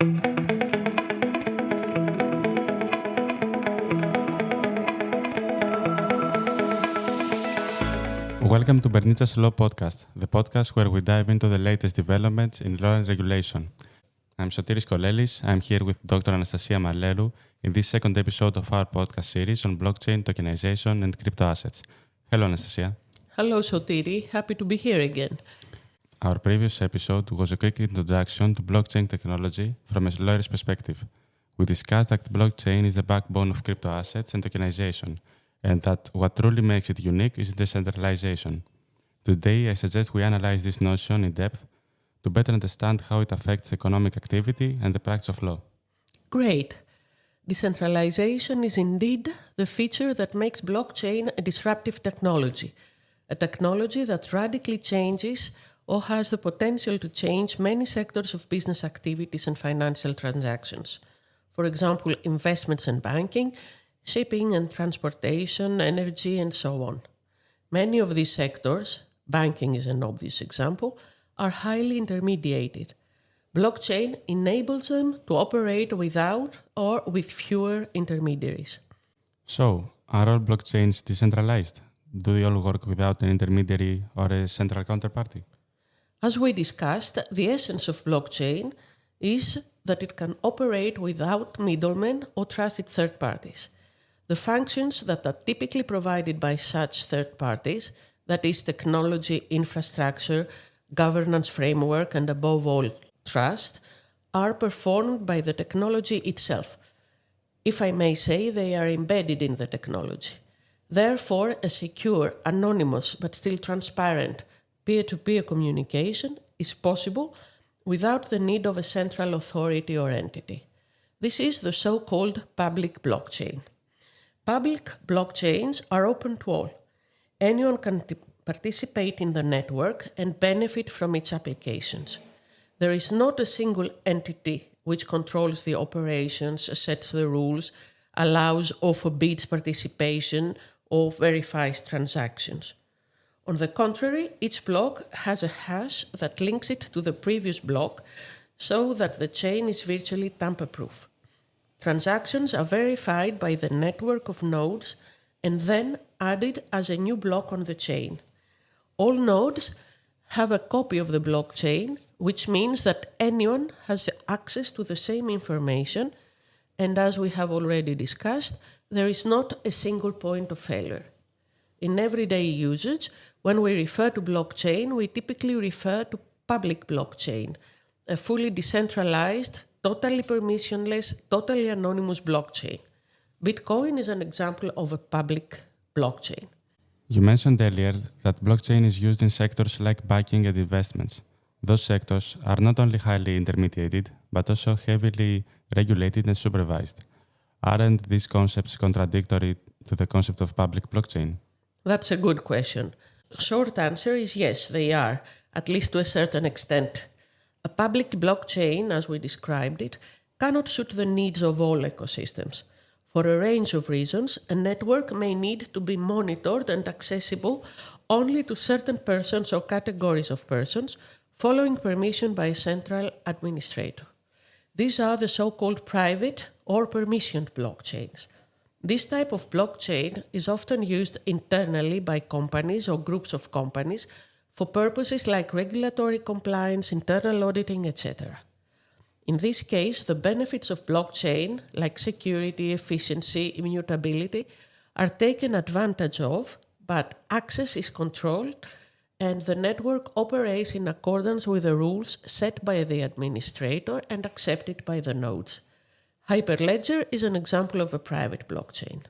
Welcome to Bernitsa's Law Podcast, the podcast where we dive into the latest developments in law and regulation. I'm Sotiris Kolelis. I'm here with Dr. Anastasia Mallerou in this second episode of our podcast series on blockchain, tokenization, and crypto assets. Hello, Anastasia. Hello, Sotiri. Happy to be here again. Our previous episode was a quick introduction to blockchain technology from a lawyer's perspective. We discussed that blockchain is the backbone of crypto assets and tokenization, and that what truly makes it unique is decentralization. Today, I suggest we analyze this notion in depth to better understand how it affects economic activity and the practice of law. Great. Decentralization is indeed the feature that makes blockchain a disruptive technology, a technology that radically changes or has the potential to change many sectors of business activities and financial transactions. For example, investments and banking, shipping and transportation, energy, and so on. Many of these sectors, banking is an obvious example, are highly intermediated. Blockchain enables them to operate without or with fewer intermediaries. So, are all blockchains decentralized? Do they all work without an intermediary or a central counterparty? As we discussed, the essence of blockchain is that it can operate without middlemen or trusted third parties. The functions that are typically provided by such third parties, that is technology, infrastructure, governance framework, and above all, trust, are performed by the technology itself. If I may say, they are embedded in the technology. Therefore, a secure, anonymous, but still transparent peer-to-peer communication is possible without the need of a central authority or entity. This is the so-called public blockchain. Public blockchains are open to all. Anyone can participate in the network and benefit from its applications. There is not a single entity which controls the operations, sets the rules, allows or forbids participation, or verifies transactions. On the contrary, each block has a hash that links it to the previous block so that the chain is virtually tamper-proof. Transactions are verified by the network of nodes and then added as a new block on the chain. All nodes have a copy of the blockchain, which means that anyone has access to the same information, and as we have already discussed, there is not a single point of failure. In everyday usage, when we refer to blockchain, we typically refer to public blockchain, a fully decentralized, totally permissionless, totally anonymous blockchain. Bitcoin is an example of a public blockchain. You mentioned earlier that blockchain is used in sectors like banking and investments. Those sectors are not only highly intermediated, but also heavily regulated and supervised. Aren't these concepts contradictory to the concept of public blockchain? That's a good question. Short answer is yes, they are, at least to a certain extent. A public blockchain, as we described it, cannot suit the needs of all ecosystems. For a range of reasons, a network may need to be monitored and accessible only to certain persons or categories of persons, following permission by a central administrator. These are the so-called private or permissioned blockchains. This type of blockchain is often used internally by companies or groups of companies for purposes like regulatory compliance, internal auditing, etc. In this case, the benefits of blockchain, like security, efficiency, immutability, are taken advantage of, but access is controlled and the network operates in accordance with the rules set by the administrator and accepted by the nodes. Hyperledger is an example of a private blockchain.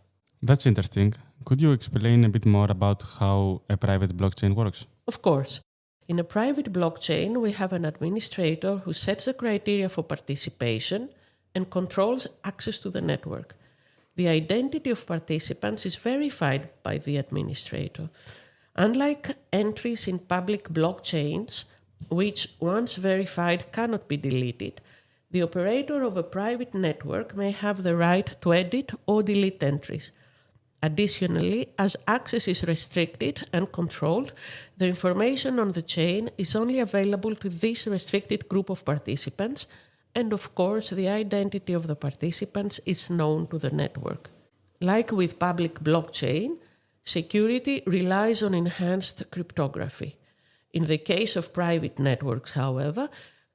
That's interesting. Could you explain a bit more about how a private blockchain works? Of course. In a private blockchain, we have an administrator who sets the criteria for participation and controls access to the network. The identity of participants is verified by the administrator. Unlike entries in public blockchains, which once verified cannot be deleted, the operator of a private network may have the right to edit or delete entries. Additionally, as access is restricted and controlled, the information on the chain is only available to this restricted group of participants and of course the identity of the participants is known to the network. Like with public blockchain, security relies on enhanced cryptography. In the case of private networks, however,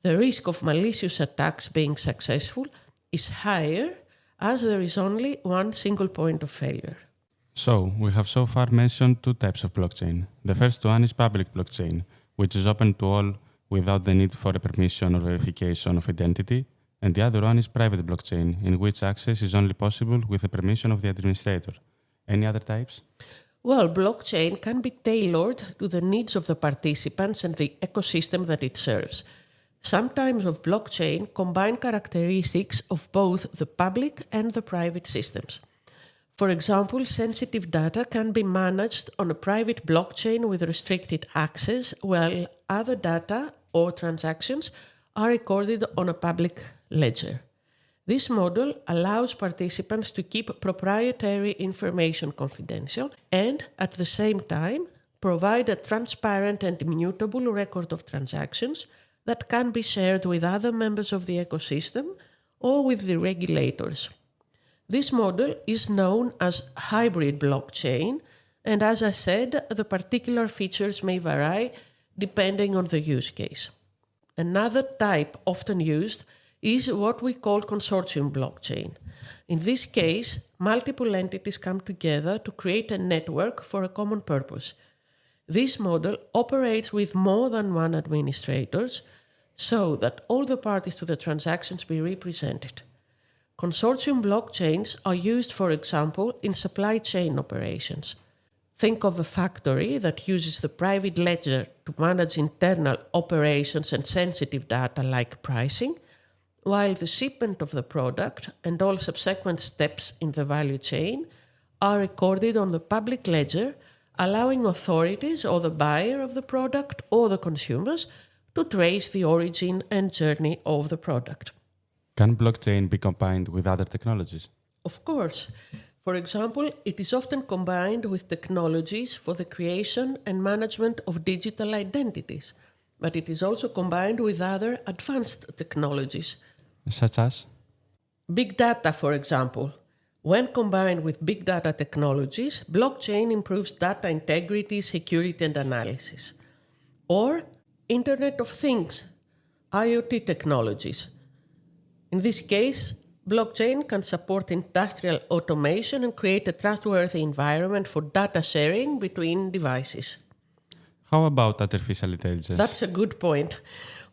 the risk of malicious attacks being successful is higher as there is only one single point of failure. So, we have so far mentioned two types of blockchain. The first one is public blockchain, which is open to all without the need for a permission or verification of identity, and the other one is private blockchain, in which access is only possible with the permission of the administrator. Any other types? Well, blockchain can be tailored to the needs of the participants and the ecosystem that it serves. Some types of blockchain combine characteristics of both the public and the private systems. For example, sensitive data can be managed on a private blockchain with restricted access, while other data or transactions are recorded on a public ledger. This model allows participants to keep proprietary information confidential and, at the same time, provide a transparent and immutable record of transactions that can be shared with other members of the ecosystem or with the regulators. This model is known as hybrid blockchain, and as I said, the particular features may vary depending on the use case. Another type often used is what we call consortium blockchain. In this case, multiple entities come together to create a network for a common purpose. This model operates with more than one administrators so that all the parties to the transactions be represented. Consortium blockchains are used, for example, in supply chain operations. Think of a factory that uses the private ledger to manage internal operations and sensitive data like pricing, while the shipment of the product and all subsequent steps in the value chain are recorded on the public ledger, allowing authorities or the buyer of the product or the consumers to trace the origin and journey of the product. Can blockchain be combined with other technologies? Of course. For example, it is often combined with technologies for the creation and management of digital identities, but it is also combined with other advanced technologies. Such as? Big data, for example. When combined with big data technologies, blockchain improves data integrity, security, and analysis. Or Internet of Things, IoT technologies. In this case, blockchain can support industrial automation and create a trustworthy environment for data sharing between devices. How about artificial intelligence? That's a good point.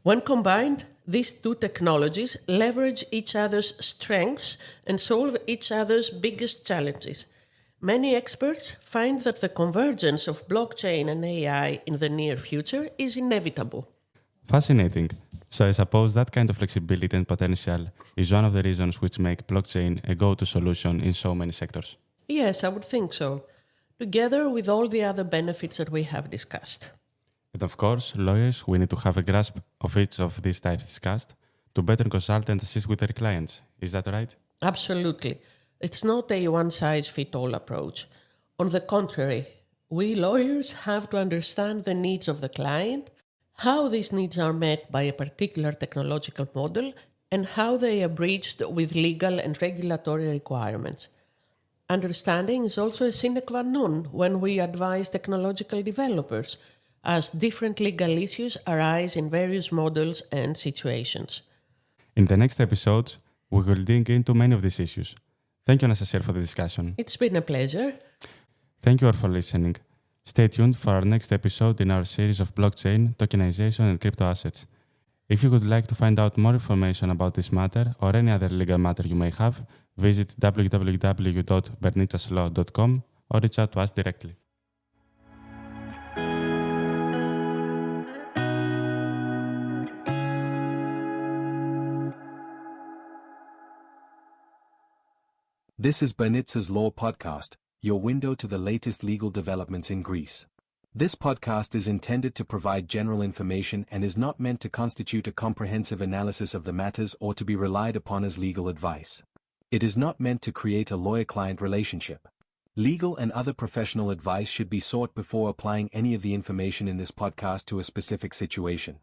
When combined, these two technologies leverage each other's strengths and solve each other's biggest challenges. Many experts find that the convergence of blockchain and AI in the near future is inevitable. Fascinating. So I suppose that kind of flexibility and potential is one of the reasons which make blockchain a go-to solution in so many sectors. Yes, I would think so, together with all the other benefits that we have discussed. And of course, lawyers, we need to have a grasp of each of these types discussed to better consult and assist with their clients. Is that right? Absolutely. It's not a one-size-fits-all approach. On the contrary, we lawyers have to understand the needs of the client, how these needs are met by a particular technological model, and how they are breached with legal and regulatory requirements. Understanding is also a sine qua non when we advise technological developers, as different legal issues arise in various models and situations. In the next episode, we will dig into many of these issues. Thank you, Anastasia, for the discussion. It's been a pleasure. Thank you all for listening. Stay tuned for our next episode in our series of blockchain, tokenization, and crypto assets. If you would like to find out more information about this matter or any other legal matter you may have, visit www.bernitsaslaw.com or reach out to us directly. This is Bernitsa's Law Podcast, your window to the latest legal developments in Greece. This podcast is intended to provide general information and is not meant to constitute a comprehensive analysis of the matters or to be relied upon as legal advice. It is not meant to create a lawyer-client relationship. Legal and other professional advice should be sought before applying any of the information in this podcast to a specific situation.